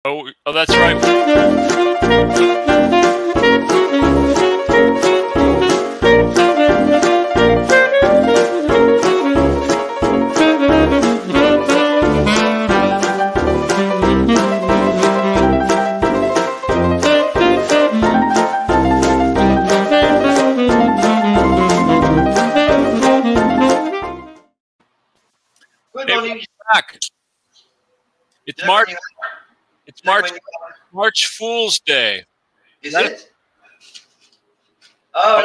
Oh, that's right. Good Hey, morning. welcome back. It's Jack, when March. you, It's Jack, March. when you, March Fool's Day. is That is, it? Oh, oh,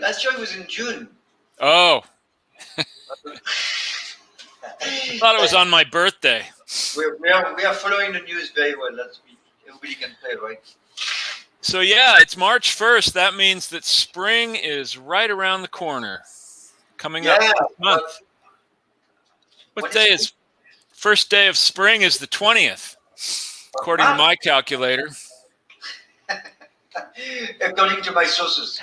last year it was in June. oh, I thought it was on my birthday. We are following the news very well. Everybody can play, right? So yeah, it's March 1st. That means that spring is right around the corner, coming Yeah, up this month. but What when is day is first day of spring? Is the 20th, according to ah, my calculator. according to my sources.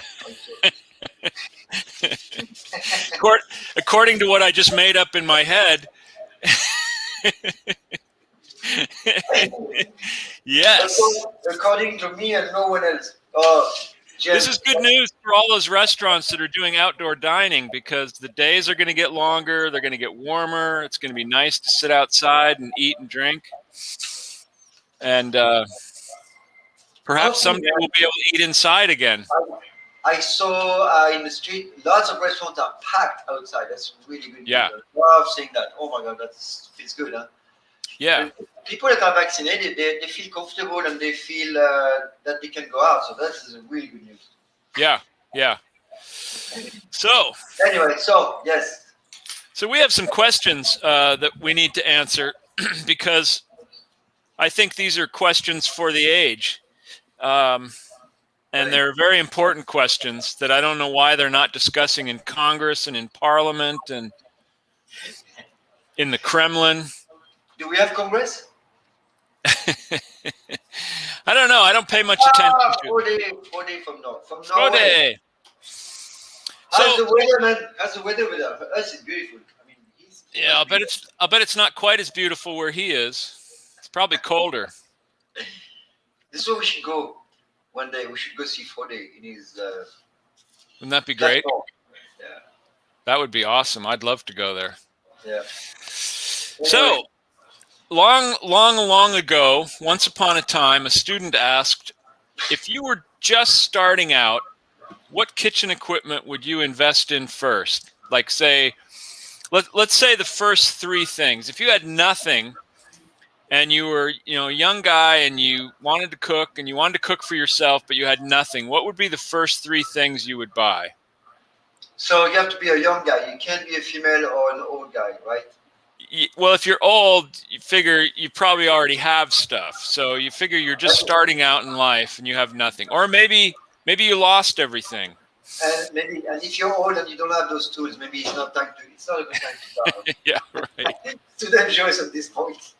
According to what I just made up in my head. Yes. According to me and no one else. Oh, This Jen. is good news for all those restaurants that are doing outdoor dining, because the days are going to get longer. They're going to get warmer. It's going to be nice to sit outside and eat and drink. And perhaps Hopefully, someday we'll be able to eat inside again. I saw in the street lots of restaurants are packed outside. That's really good news. Yeah. I love seeing that. Oh my God, that feels good, huh? Yeah. And people that are vaccinated, they feel comfortable and they feel that they can go out. So that is really good news. Yeah. Yeah. So Anyway, so yes. So we have some questions that we need to answer because I think these are questions for the age. And they're very important questions that I don't know why they're not discussing in Congress and in Parliament and in the Kremlin. Do we have Congress? I don't know. I don't pay much attention to it. 4 day from now. From Norway. Day. How's So the weather, man? How's the weather with us? For us, it's beautiful. I mean, yeah, I'll bet it's not quite as beautiful where he is. It's probably colder. This is where we should go one day. We should go see 4 day in his. Wouldn't that be great? Yeah. That would be awesome. I'd love to go there. Yeah. So, long ago, once upon a time, a student asked, if you were just starting out, what kitchen equipment would you invest in first? Like, say, let's say the first three things. If you had nothing and you were, a young guy and you wanted to cook for yourself, but you had nothing, what would be the first three things you would buy? So you have to be a young guy. You can't be a female or an old guy, right? Well, if you're old, you figure you probably already have stuff. So you figure you're just starting out in life and you have nothing. Or maybe you lost everything. And if you're old and you don't have those tools, maybe it's not a good time to start. Yeah, right. It's too dangerous at this point.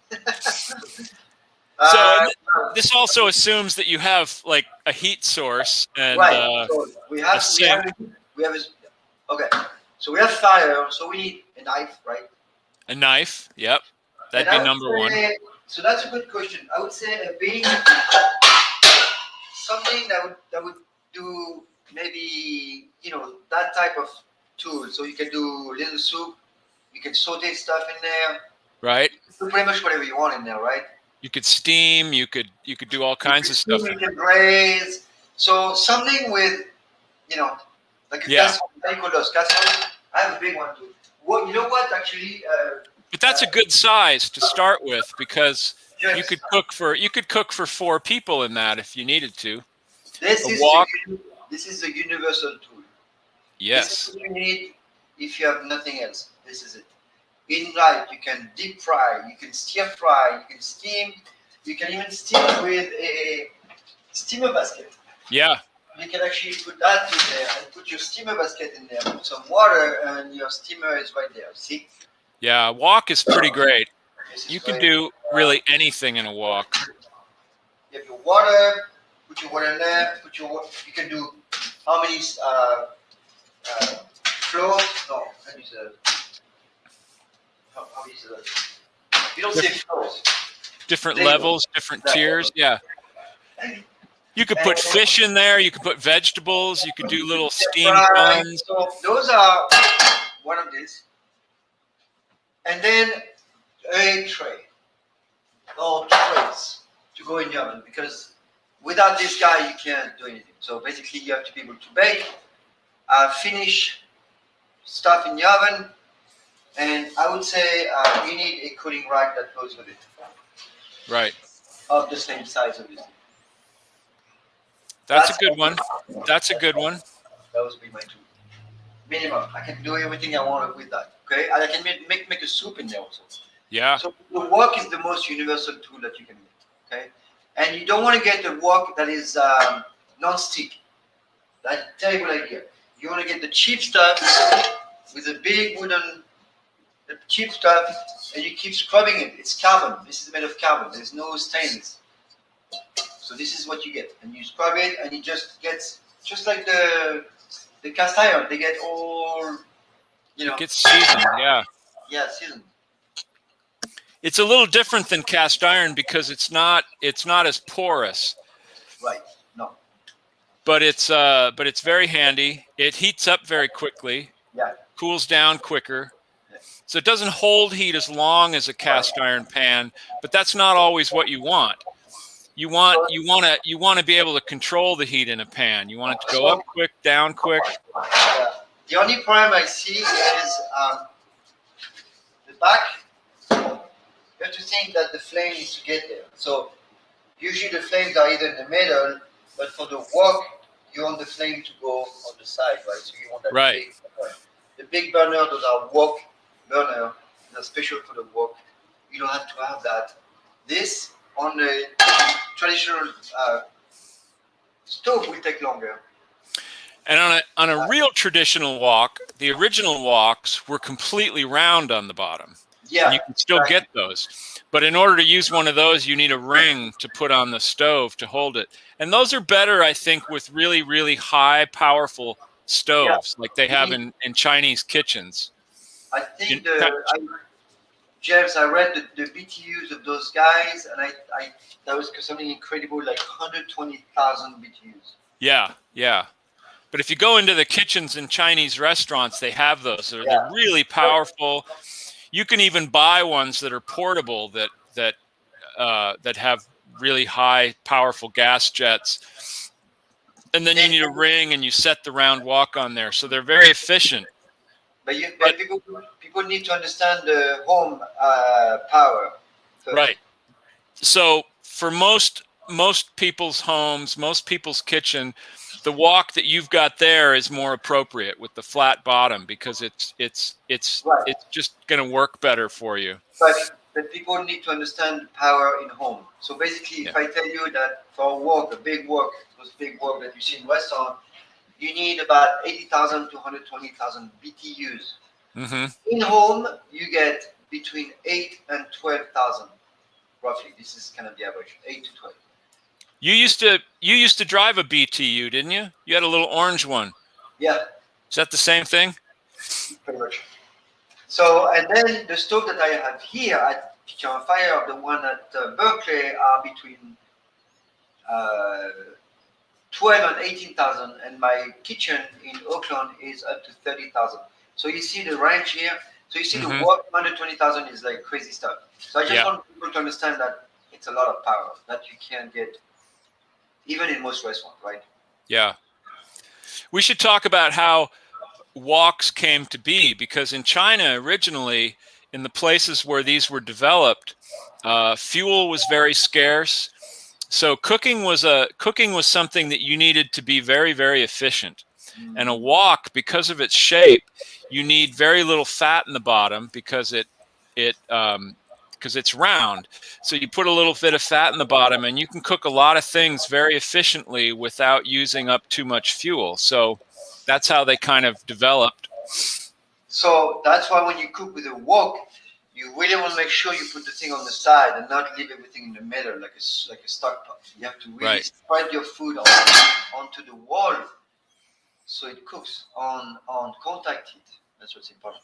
So this also assumes that you have like a heat source and right. So we have okay. So we have fire. So we need a knife, right? A knife. Yep, that'd be number one. So that's a good question. I would say a being something that would do maybe that type of tool. So you can do little soup. You can saute stuff in there. Right. You can do pretty much whatever you want in there, right? You could steam. You could do all kinds of stuff. You can braise. So something with, like a casserole. I call those casseroles. I have a big one too. Well, you know what? Actually. But that's a good size to start with, because you could cook for 4 people in that if you needed to. This is a universal tool. Yes. This is what you need if you have nothing else. This is it. In life, you can deep fry, you can stir fry, you can steam, you can even steam with a steamer basket. Yeah. You can actually put that in there and put your steamer basket in there, put some water, and your steamer is right there. See? Yeah, wok is pretty great. You can great. do really anything in a wok. You have your water, put your water in there, you can do how many floors? No, how do you say that? You don't say floors. Different flavor. levels, different That tiers. level. Yeah. And, You could put fish in there. You could put vegetables. You could do little steamed fry. buns. So those are one of these. And then a tray or trays to go in the oven, because without this guy you can't do anything. So basically you have to be able to bake, finish stuff in the oven, and I would say you need a cooling rack that goes with it, Right. of the same size, obviously. That's a good one. That's a good one. That would be my two. Minimum. I can do everything I want with that. Okay, and I can make a soup in there also. Yeah. So the wok is the most universal tool that you can get. Okay, and you don't want to get a wok that is non-stick. That's a terrible idea. You want to get the cheap stuff with a big wooden cheap stuff, and you keep scrubbing it. It's carbon. This is made of carbon. There's no stainless. So this is what you get, and you scrub it, and it just gets just like the cast iron. They get all, It gets seasoned. Yeah. yeah, seasoned. It's a little different than cast iron because it's not as porous. Right. No. But it's very handy. It heats up very quickly. Yeah. Cools down quicker. Yeah. So it doesn't hold heat as long as a cast iron pan, but that's not always what you want. You want to be able to control the heat in a pan. You want it to go up quick, down quick. Yeah. The only problem I see is the back. You have to think that the flame needs to get there. So usually the flames are either in the middle, but for the wok, you want the flame to go on the side, right? So you want that Right. big burner. The big burner, those are wok burner. They're special for the wok. You don't have to have that. This on the traditional stove will take longer. And on a real traditional wok, the original woks were completely round on the bottom. Yeah, And you can still get those. But in order to use one of those, you need a ring to put on the stove to hold it. And those are better, I think, with really, really high, powerful stoves like they have in Chinese kitchens. I think James, I read the BTUs of those guys, and that was something incredible, like 120,000 BTUs. Yeah, yeah. But if you go into the kitchens in Chinese restaurants, they have those. They're really powerful. You can even buy ones that are portable that have really high, powerful gas jets. And then you need a ring, and you set the round wok on there. So they're very efficient. But people need to understand the home power first. Right. So for most people's homes, most people's kitchen, the wok that you've got there is more appropriate with the flat bottom because it's just going to work better for you. But people need to understand the power in home. So basically, if I tell you that for a wok, a big wok, those big wok that you see in restaurant, you need about 80,000 to 120,000 BTUs. Mm-hmm. In home, you get between 8 and 12,000, roughly. This is kind of the average, 8 to 12. You used to drive a BTU, didn't you? You had a little orange one. Yeah. Is that the same thing? Pretty much. So, and then the stove that I have here at Kitchen on Fire, the one at Berkeley, are between 12 and 18,000, and my kitchen in Oakland is up to 30,000. So you see the range here. So you see the wok under 20,000 is like crazy stuff. So I just want people to understand that it's a lot of power that you can't get even in most restaurants, right? Yeah. We should talk about how woks came to be, because in China originally, in the places where these were developed, fuel was very scarce. So cooking was something that you needed to be very, very efficient. And a wok, because of its shape, you need very little fat in the bottom because it's round. So you put a little bit of fat in the bottom, and you can cook a lot of things very efficiently without using up too much fuel. So that's how they kind of developed. So that's why when you cook with a wok, you really want to make sure you put the thing on the side and not leave everything in the middle like a stock pot. You have to really spread your food onto the wall so it cooks on contact heat. That's what's important.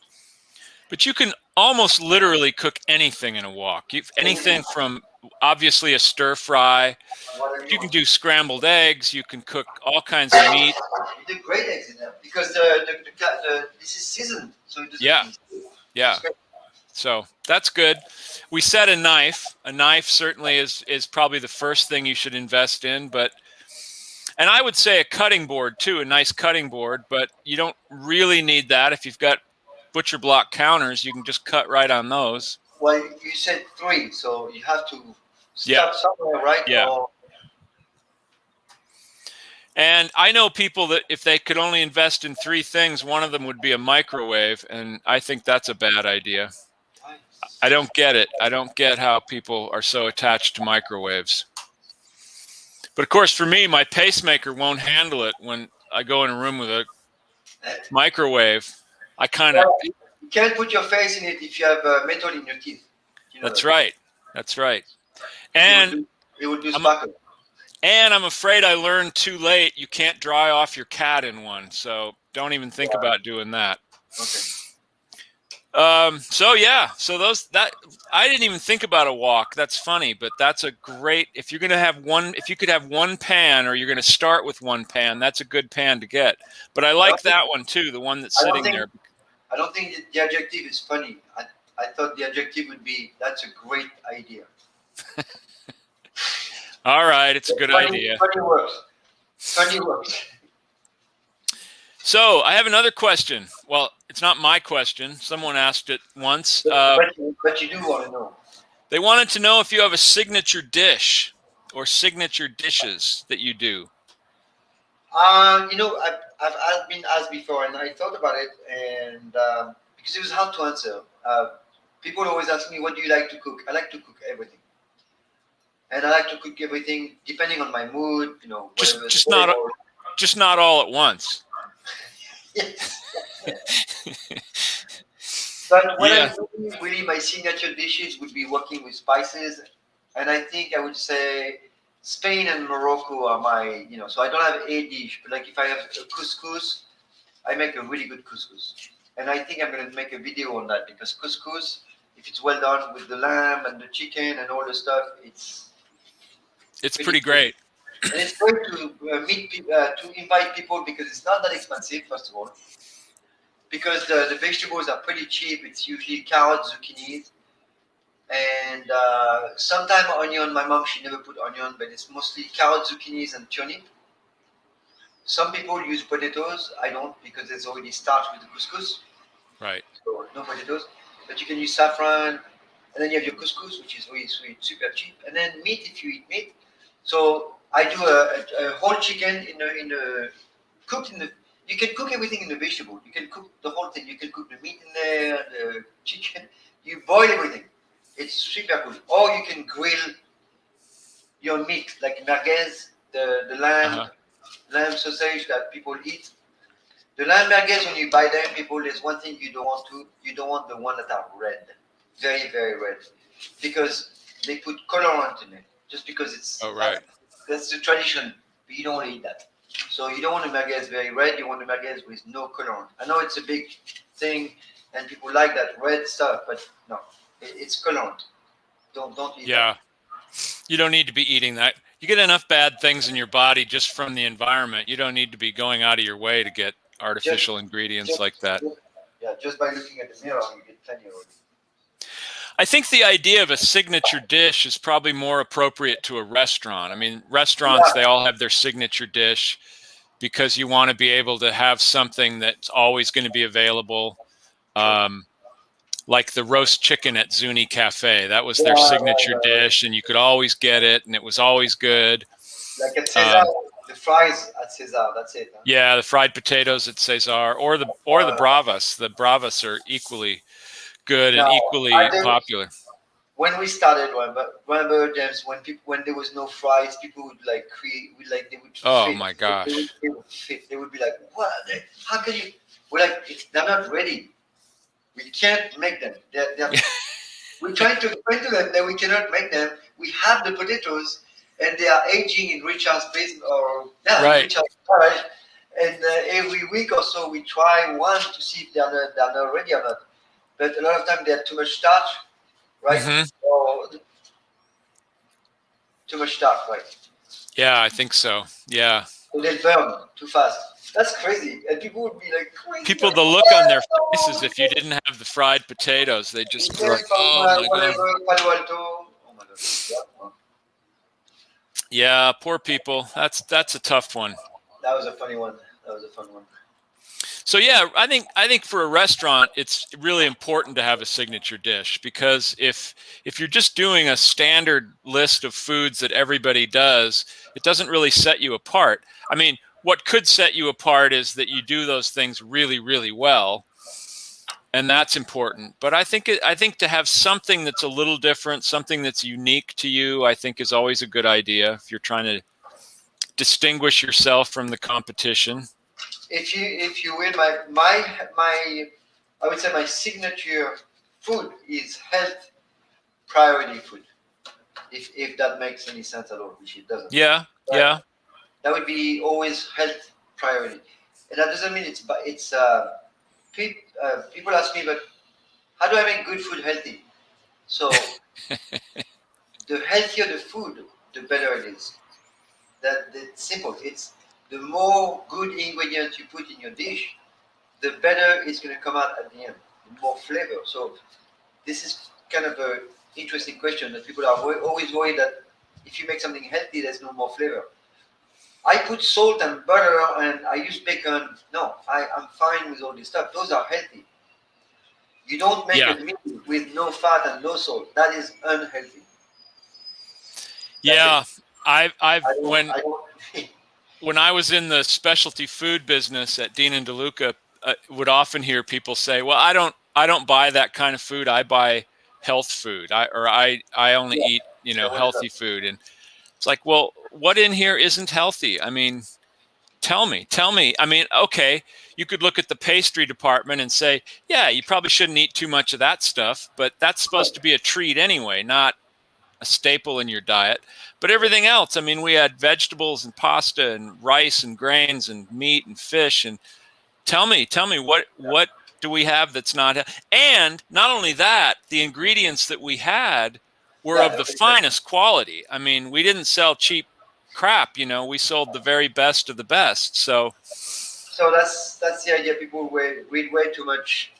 But you can almost literally cook anything in a wok. Anything from obviously a stir fry. Whatever You can want. do scrambled eggs. You can cook all kinds of meat. You do great eggs in there because this is seasoned, so it doesn't Yeah, taste. yeah. It's great. So that's good. We said a knife. A knife certainly is probably the first thing you should invest in, and I would say a cutting board too, a nice cutting board, but you don't really need that. If you've got butcher block counters, you can just cut right on those. Well, you said 3, so you have to Yeah, start somewhere, right? yeah. Or And I know people that if they could only invest in 3 things, one of them would be a microwave, and I think that's a bad idea. I don't get it. I don't get how people are so attached to microwaves. But of course, for me, my pacemaker won't handle it when I go in a room with a microwave. I kind of. you can't put your face in it if you have metal in your teeth. You know That's that. right. That's right. And it would do I'm, sparkle. and I'm afraid I learned too late. You can't dry off your cat in one, so don't even think about doing that. Okay. So those that I didn't even think about a wok. That's funny, but that's a great if you're gonna have one. If you could have one pan, or you're gonna start with one pan, that's a good pan to get. But I like that one too, the one that's sitting there. I don't think the adjective is funny. I thought the adjective would be that's a great idea. All right, it's a good idea. Funny works. Funny works. So I have another question. Well, it's not my question. Someone asked it once. But you do want to know. They wanted to know if you have a signature dish or signature dishes that you do. You know, I've been asked before, and I thought about it, and because it was hard to answer. People always ask me, "What do you like to cook?" I like to cook everything, and I like to cook everything depending on my mood. You know, just not all at once. Yes. But when I'm doing really my signature dishes would be working with spices, and I think I would say Spain and Morocco are my, so I don't have a dish, but like if I have a couscous, I make a really good couscous. And I think I'm going to make a video on that because couscous, if it's well done with the lamb and the chicken and all the stuff, it's pretty great. And it's great to invite people because it's not that expensive, first of all. Because the vegetables are pretty cheap. It's usually carrots, zucchini, and sometimes onion. My mom, she never put onion, but it's mostly carrots, zucchinis, and turnip. Some people use potatoes. I don't because there's already starch with the couscous. Right. So no potatoes. But you can use saffron, and then you have your couscous, which is really sweet, super cheap. And then meat, if you eat meat. So I do a whole chicken cooked in the. You can cook everything in the vegetable. You can cook the whole thing. You can cook the meat in there, the chicken. You boil everything. It's super cool. Or you can grill your meat, like merguez, the lamb sausage that people eat. The lamb merguez, when you buy them, people, there's one thing you don't want to. You don't want the one that are red, very very red, because they put colorant in it. Just because it's. Oh right. That's the tradition, but you don't want to eat that. So you don't want the merguez very red. You want the merguez with no colorant. I know it's a big thing, and people like that red stuff, but no, it's colorant. Don't eat that. Yeah, you don't need to be eating that. You get enough bad things in your body just from the environment. You don't need to be going out of your way to get artificial ingredients like that. Just by looking at the mirror, you get plenty already. I think the idea of a signature dish is probably more appropriate to a restaurant. I mean, restaurants, they all have their signature dish because you want to be able to have something that's always going to be available. Like the roast chicken at Zuni Cafe. That was their signature dish, and you could always get it, and it was always good. Like at Cesar, the fries at Cesar, that's it. Huh? Yeah, the fried potatoes at Cesar, or the bravas. The bravas are equally good and equally popular. When we started, remember James, when there was no fries, people would like they would. Oh fit. my gosh! They would be like, "What? How can you?" We're like, "They're not ready. We can't make them. We're trying to explain to them that we cannot make them. We have the potatoes, and they are aging in Richard's basement Richard's garage. And every week or so, we try one to see if they're not ready or not. But a lot of times they have too much starch, right? Mm-hmm. So too much stuff, right? Yeah, I think so. Yeah. So they burn too fast. That's crazy. And people would be like crazy. People, Like, the look on their faces if you didn't have the fried potatoes, they just be yeah, like, "Oh my god." whatever, Palo Alto. Oh my god. Yeah. Yeah, poor people. That's a tough one. That was a funny one. That was a fun one. So yeah, I think for a restaurant, it's really important to have a signature dish, because if you're just doing a standard list of foods that everybody does, it doesn't really set you apart. I mean, what could set you apart is that you do those things really, really well, and that's important. But I think to have something that's a little different, something that's unique to you, I think is always a good idea if you're trying to distinguish yourself from the competition. If you will, my I would say my signature food is health priority food. If that makes any sense at all, which it doesn't. Yeah, But yeah. that would be always health priority, and that doesn't mean it's. People ask me, but how do I make good food healthy? So the healthier the food, the better it is. That's simple. It's the more good ingredients you put in your dish, the better it's going to come out at the end. The more flavor. So this is kind of a interesting question that people are always worried that if you make something healthy, there's no more flavor. I put salt and butter and I use bacon. No, I'm fine with all this stuff. Those are healthy. You don't make Yeah. a meal with no fat and no salt. That is unhealthy. Yeah, I've I don't. when I was in the specialty food business at Dean and DeLuca, would often hear people say, "Well, I don't buy that kind of food. I buy health food. I only Yeah, eat, yeah, what's up? healthy food." And it's like, well, what in here isn't healthy? I mean, tell me. I mean, okay, you could look at the pastry department and say, yeah, you probably shouldn't eat too much of that stuff, but that's supposed to be a treat anyway, not a staple in your diet. But everything else, I mean, we had vegetables and pasta and rice and grains and meat and fish. And tell me what do we have that's not? And not only that, the ingredients that we had were Yeah, of the finest quality. I mean, we didn't sell cheap crap. We sold the very best of the best. So so that's the idea. People read way too much,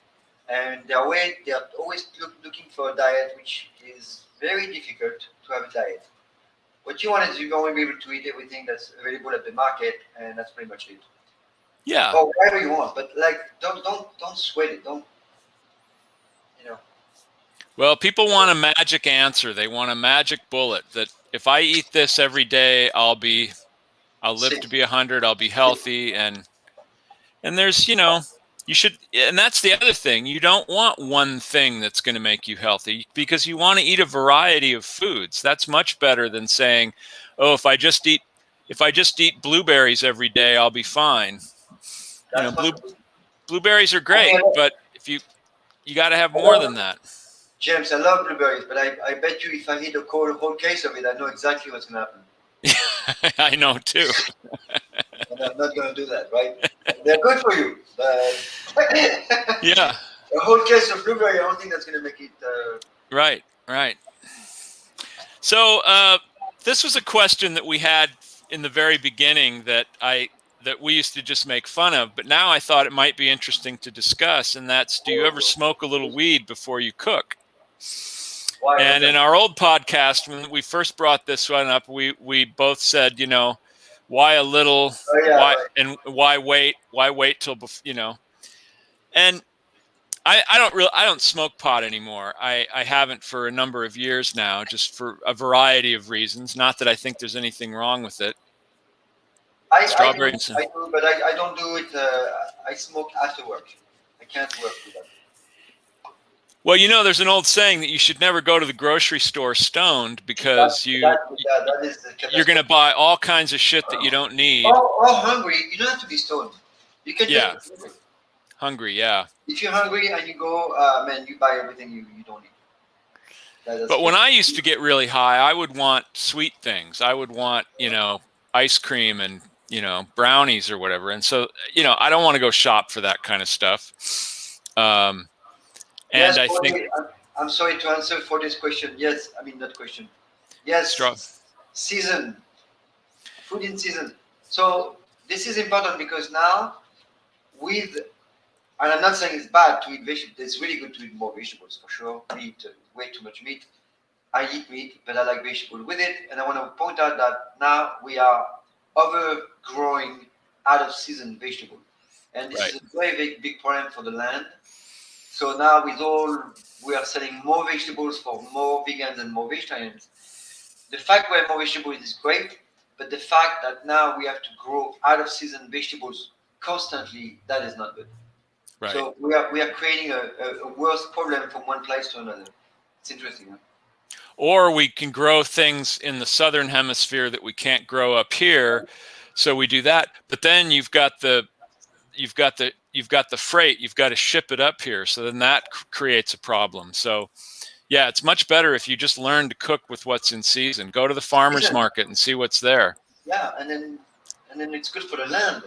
and they're always looking for a diet, which is very difficult to have a diet. What you want is you want to be able to eat everything that's available at the market, and that's pretty much it. yeah. Or whatever you want, but like don't sweat it. Don't you know? Well, people want a magic answer. They want a magic bullet that if I eat this every day, I'll live to be 100. I'll be healthy. And there's, you should, and that's the other thing. You don't want one thing that's going to make you healthy, because you want to eat a variety of foods. That's much better than saying, oh, if I just eat blueberries every day, I'll be fine. That's what. Blueberries are great, Okay, but if you got to have more than that. James, I love blueberries, but I bet you if I eat a whole case of it, I know exactly what's going to happen. I know too. And I'm not going to do that, right? They're good for you, but Yeah. a whole case of blueberry, I don't think that's going to make it. Right. So this was a question that we had in the very beginning that we used to just make fun of, but now I thought it might be interesting to discuss, and that's, do you ever smoke a little weed before you cook? Why? And in our old podcast, when we first brought this one up, we both said, why a little, Oh, yeah, why right. and why wait till, and I don't smoke pot anymore. I haven't for a number of years now, just for a variety of reasons. Not that I think there's anything wrong with it. Strawberry and I do, but I don't do it. I smoke after work. I can't work with that. Well, there's an old saying that you should never go to the grocery store stoned, because That is the you're going to catastrophe. buy all kinds of shit that you don't need. Or hungry. You don't have to be stoned. You can just be hungry. Hungry, yeah. If you're hungry and you go, man, you buy everything you don't need. But when I used to get really high, I would want sweet things. I would want, ice cream and, brownies or whatever. And so, I don't want to go shop for that kind of stuff. Yes, And I think I'm sorry to answer for this question. Yes, I mean that question. Yes, season, food in season. So this is important because now with, and I'm not saying it's bad to eat vegetables. It's really good to eat more vegetables for sure. We eat way too much meat. I eat meat, but I like vegetables with it. And I want to point out that now we are overgrowing out of season vegetable, and this is a very big problem for the land. So now with all, we are selling more vegetables for more vegans and more vegetarians. The fact we have more vegetables is great, but the fact that now we have to grow out of season vegetables constantly, that is not good. Right. So we are creating a worse problem from one place to another. It's interesting. Huh? Or we can grow things in the southern hemisphere that we can't grow up here, so we do that. But then you've got the freight. You've got to ship it up here, so then that creates a problem. So, yeah, it's much better if you just learn to cook with what's in season. Go to the farmer's market and see what's there. Yeah, and then it's good for the land.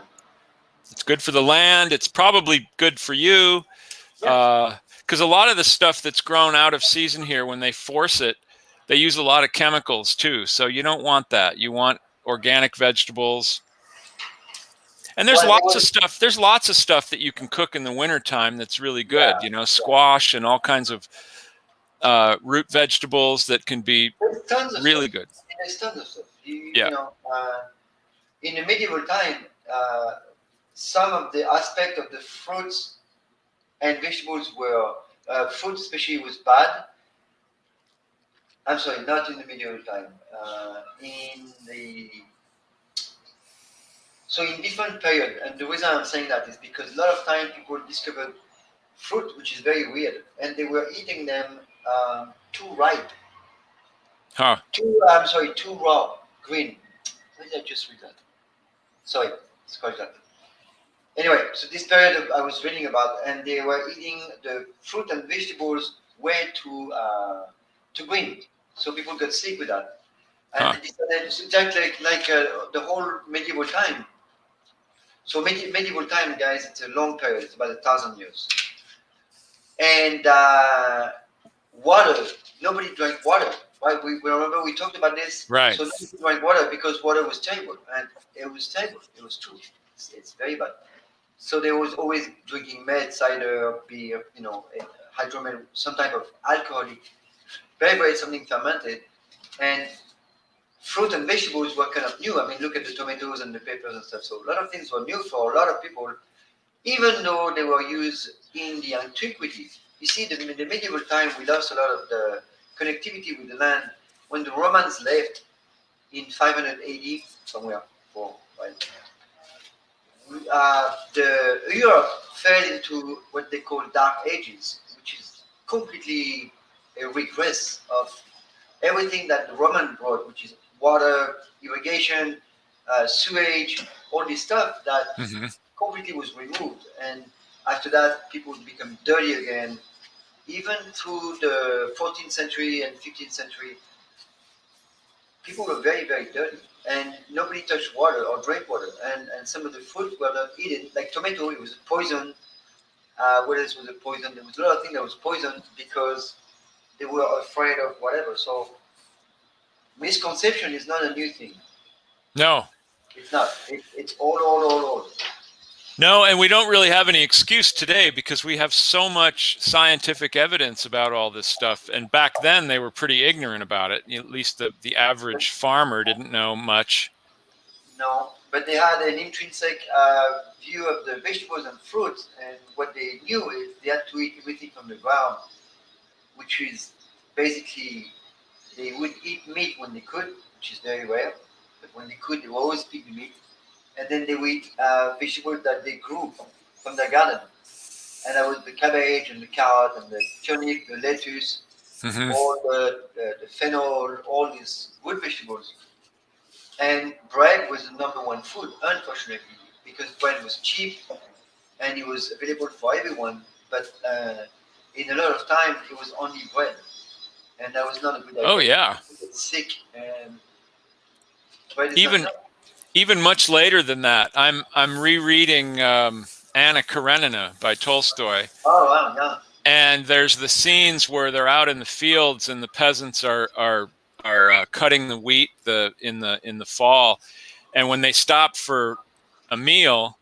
It's good for the land. It's probably good for you, because a lot of the stuff that's grown out of season here, when they force it, they use a lot of chemicals too. So you don't want that. You want organic vegetables. And there's lots of stuff. There's lots of stuff that you can cook in the wintertime that's really good. You know, squash and all kinds of root vegetables that can be really good. There's tons of stuff. You know, in the medieval time, some of the aspect of the fruits and vegetables were fruit especially was bad. I'm sorry, not in the medieval time. So in different period, and the reason I'm saying that is because a lot of time people discovered fruit, which is very weird, and they were eating them too ripe. Too raw, green. Why did I just read that? Sorry, scratch that. Anyway, so this period I was reading about, and they were eating the fruit and vegetables way too green. So people got sick with that. And they decided, it's exactly like the whole medieval time. So medieval time, guys, it's a long period. It's about 1,000 years. And water, nobody drank water. Right? We remember we talked about this. Right. So nobody drank water because water was terrible. And it was terrible. It was true. It's very bad. So they was always drinking malt, cider, beer, you know, hydromel, some type of alcoholic, very something fermented. And fruit and vegetables were kind of new. I mean, look at the tomatoes and the peppers and stuff. So a lot of things were new for a lot of people, even though they were used in the antiquity. You see, in the medieval time, we lost a lot of the connectivity with the land. When the Romans left in 500 AD, somewhere, the Europe fell into what they call Dark Ages, which is completely a regress of everything that the Roman brought, which is water, irrigation, sewage, all this stuff that completely was removed. And after that, people become dirty again. Even through the 14th century and 15th century, people were very dirty. And nobody touched water or drank water. And some of the fruit were not eaten. Like tomato, it was poisoned. What else was a poison? There was a lot of things that was poisoned because they were afraid of whatever. So misconception is not a new thing. No. It's not. It's old. No, and we don't really have any excuse today because we have so much scientific evidence about all this stuff. And back then, they were pretty ignorant about it. At least the average farmer didn't know much. No, but they had an intrinsic view of the vegetables and fruits. And what they knew is they had to eat everything from the ground, which is basically they would eat meat when they could, which is very rare. But when they could, they would always pick the meat. And then they would eat vegetables that they grew from their garden. And that was the cabbage and the carrot and the turnip, the lettuce, all the fennel, all these good vegetables. And bread was the number one food, unfortunately, because bread was cheap and it was available for everyone. But in a lot of time, it was only bread. And that was not a good idea. Oh, yeah. You get sick. And even much later than that, I'm rereading Anna Karenina by Tolstoy. Oh wow, yeah. And there's the scenes where they're out in the fields and the peasants are are cutting the wheat in the fall, and when they stop for a meal,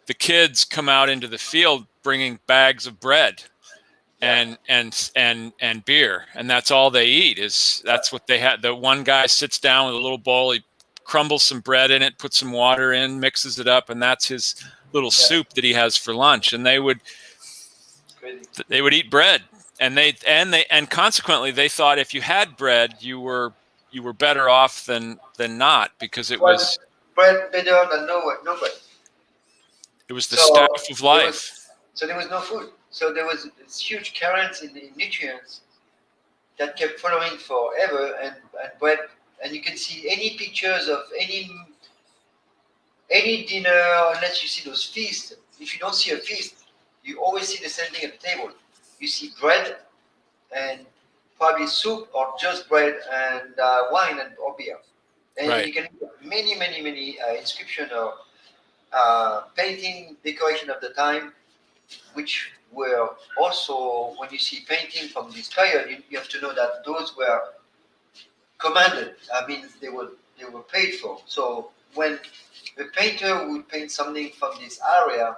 the kids come out into the field bringing bags of bread and beer, and that's all they eat. That's what they had. The one guy sits down with a little bowl, he crumbles some bread in it, puts some water in, mixes it up, and that's his little soup that he has for lunch. And they would eat bread, and consequently they thought if you had bread, you were better off than not, because it was bread better than no bread. It was the staff of life. There was no food. So there was this huge carence in the nutrients that kept following forever, and bread. And you can see any pictures of any dinner, unless you see those feasts. If you don't see a feast, you always see the same thing at the table. You see bread and probably soup, or just bread and wine or beer. And you can many inscription or painting decoration of the time, which were also, when you see painting from this period, you have to know that those were commanded. I mean, they were paid for. So when the painter would paint something from this area,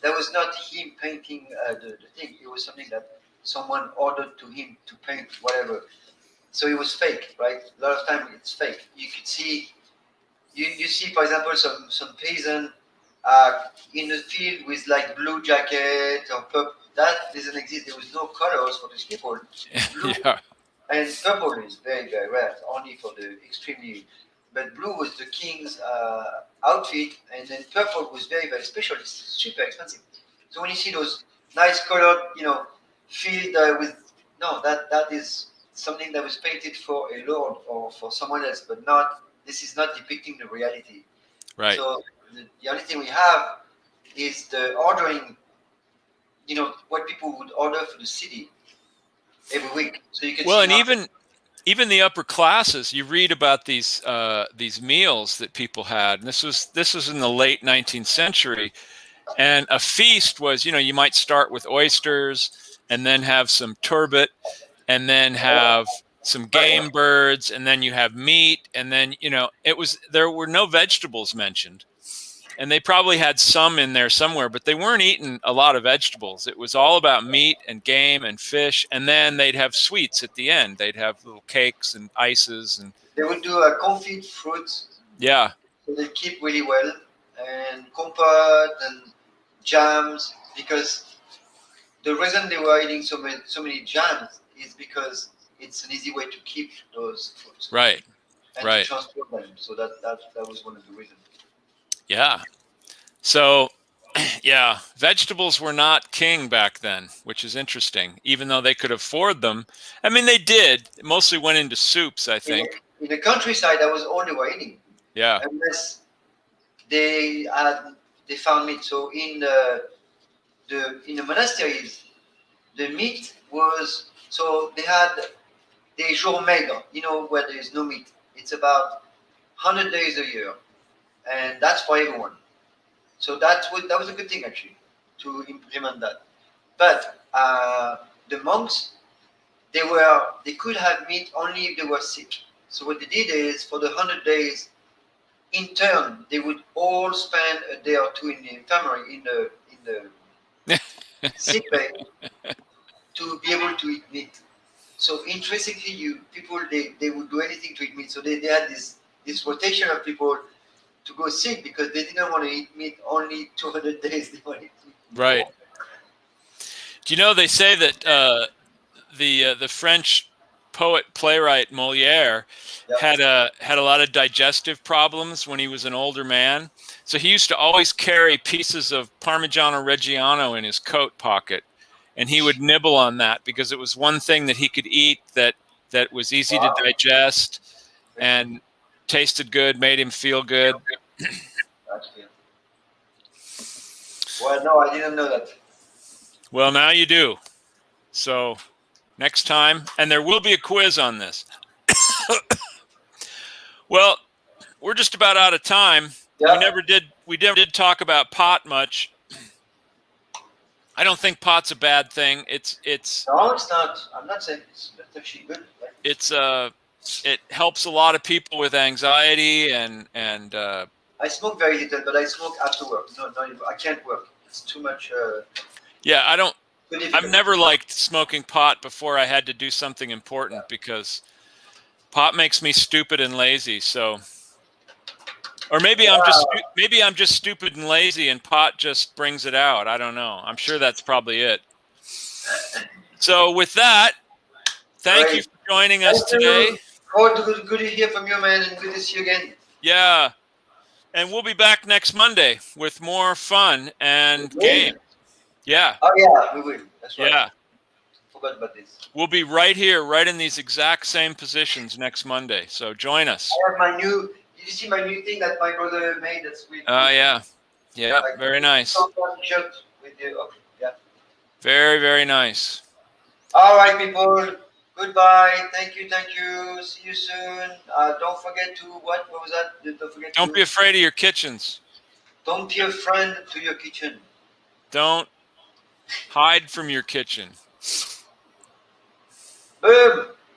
that was not him painting the thing. It was something that someone ordered to him to paint whatever. So it was fake, right? A lot of time it's fake. You could see, you see, for example, some peasant in the field with like blue jacket or purple. That doesn't exist. There was no colors for these people. Blue and purple is very, very rare, only for the extremely. But blue was the king's outfit, and then purple was very, very special. It's super expensive. So when you see those nice colored, field with that is something that was painted for a lord or for someone else, but not. This is not depicting the reality. Right. So the only thing we have is the ordering. What people would order for the city every week. So you can. Well, and even the upper classes, you read about these meals that people had. And this was in the late 19th century, and a feast was, you might start with oysters, and then have some turbot, and then have some game birds, and then you have meat, and then there were no vegetables mentioned. And they probably had some in there somewhere, but they weren't eating a lot of vegetables. It was all about meat and game and fish, and then they'd have sweets at the end. They'd have little cakes and ices, and they would do a confit fruits. Yeah. So they keep really well, and compote and jams, because the reason they were eating so many jams is because it's an easy way to keep those fruits. Right. And to transport them. So that was one of the reasons. Yeah. So, yeah, vegetables were not king back then, which is interesting, even though they could afford them. I mean, they did. It mostly went into soups, I think. In the countryside, that was all they were eating. Yeah. Unless they found meat. So in the monasteries, the meat was, so they had des jours maigres, where there is no meat. It's about 100 days a year. And that's for everyone. So that was a good thing, actually, to implement that. But the monks, they could have meat only if they were sick. So what they did is, for the 100 days, in turn, they would all spend a day or two in the infirmary, in the sick bay, to be able to eat meat. So intrinsically, people they would do anything to eat meat. So they had this rotation of people to go sick, because they didn't want to eat meat only 200 days. They wanted to eat meat. Right. Do you know, they say that the French poet playwright Molière had a lot of digestive problems when he was an older man. So he used to always carry pieces of Parmigiano Reggiano in his coat pocket, and he would nibble on that because it was one thing that he could eat that was easy to digest and tasted good, made him feel good. That's good. Well, no, I didn't know that. Well, now you do. So next time, and there will be a quiz on this. Well, we're just about out of time. Yeah. We never did talk about pot much. I don't think pot's a bad thing. It's No, it's not. I'm not saying it's actually good. It's it helps a lot of people with anxiety and I smoke very little, but I smoke after work. No, I can't work. It's too much. yeah, Too I've difficult. never liked smoking pot before I had to do something important because pot makes me stupid and lazy. So, or maybe I'm just stupid and lazy, and pot just brings it out. I don't know. I'm sure that's probably it. So with that, thank you Great. for joining us Thank you. today. Good to hear from you, man, and good to see you again. Yeah, and we'll be back next Monday with more fun and game. Yeah, Oh yeah, we will. That's right. yeah. Forgot about this. We'll be right here, right in these exact same positions next Monday. So join us. I have my new. Did you see my new thing that my brother made? That's with. Yeah. Yeah, Like, very nice. Shirt with the. Okay, yeah. Very, very nice. All right, people. Goodbye. Thank you. Thank you. See you soon. Don't forget to what? What was that? Don't forget. Don't be afraid of your kitchens. Don't be a friend to your kitchen. Don't hide from your kitchen. Boom.